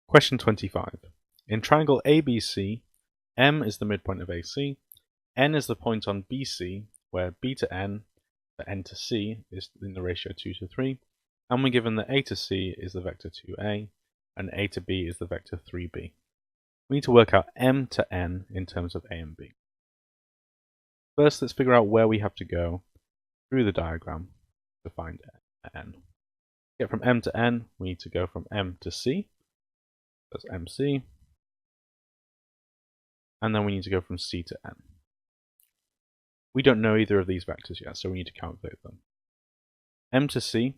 Question 25. In triangle ABC, M is the midpoint of AC, N is the point on BC, where B to N, the N to C, is in the ratio 2 to 3, and we're given that A to C is the vector 2A, and A to B is the vector 3B. We need to work out M to N in terms of A and B. First, let's figure out where we have to go through the diagram to find N. To get from M to N, we need to go from M to C, that's MC, and then we need to go from C to N. We don't know either of these vectors yet, so we need to calculate them. M to C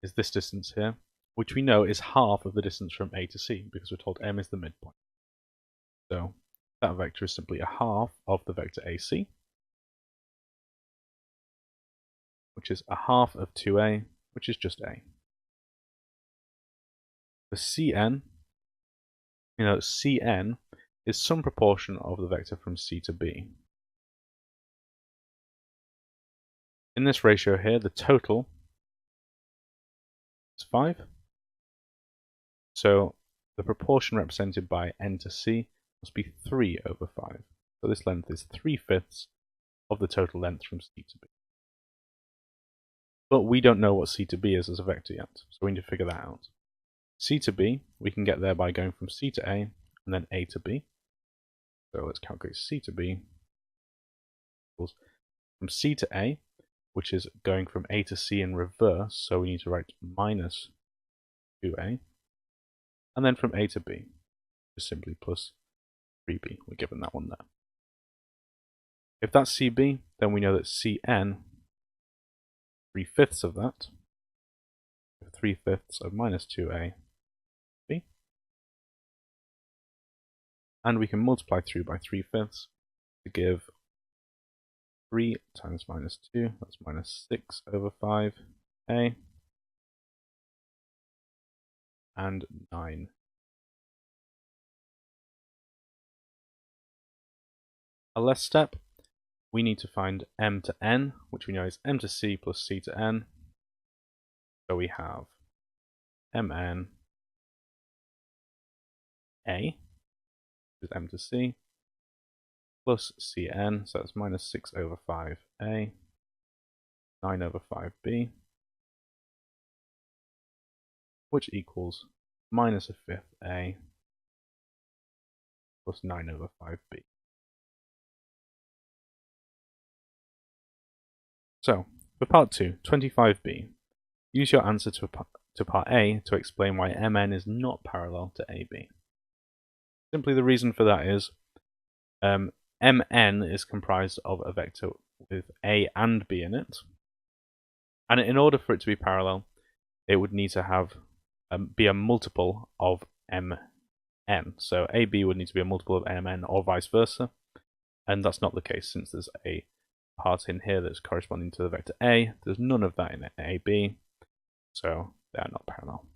is this distance here, which we know is half of the distance from A to C, because we're told M is the midpoint. So that vector is simply a half of the vector AC, which is a half of 2A, which is just A. For Cn, Cn is some proportion of the vector from C to B. In this ratio here, the total is 5. So the proportion represented by N to C must be 3 over 5. So this length is 3/5 of the total length from C to B. But we don't know what C to B is as a vector yet, so we need to figure that out. C to B, we can get there by going from C to A and then A to B. So let's calculate C to B equals from C to A, which is going from A to C in reverse, so we need to write minus 2A, and then from A to B, just simply plus 3B. We're given that one there. If that's CB, then we know that Cn, 3/5 of that, 3/5 of minus 2A, B, and we can multiply through by 3/5 to give 3 times minus 2, that's minus 6 over 5A, and 9. A last step, we need to find M to N, which we know is M to C plus C to N. So we have Mn A, which is M to C, plus Cn, so that's minus 6 over 5A, 9 over 5B, which equals minus 1/5 A plus 9 over 5B. So, for part 2, 25b, use your answer to part A to explain why Mn is not parallel to AB. Simply the reason for that is Mn is comprised of a vector with A and B in it, and in order for it to be parallel, it would need to have be a multiple of Mn. So AB would need to be a multiple of Mn or vice versa, and that's not the case since there's a part in here that's corresponding to the vector A. There's none of that in AB, so they are not parallel.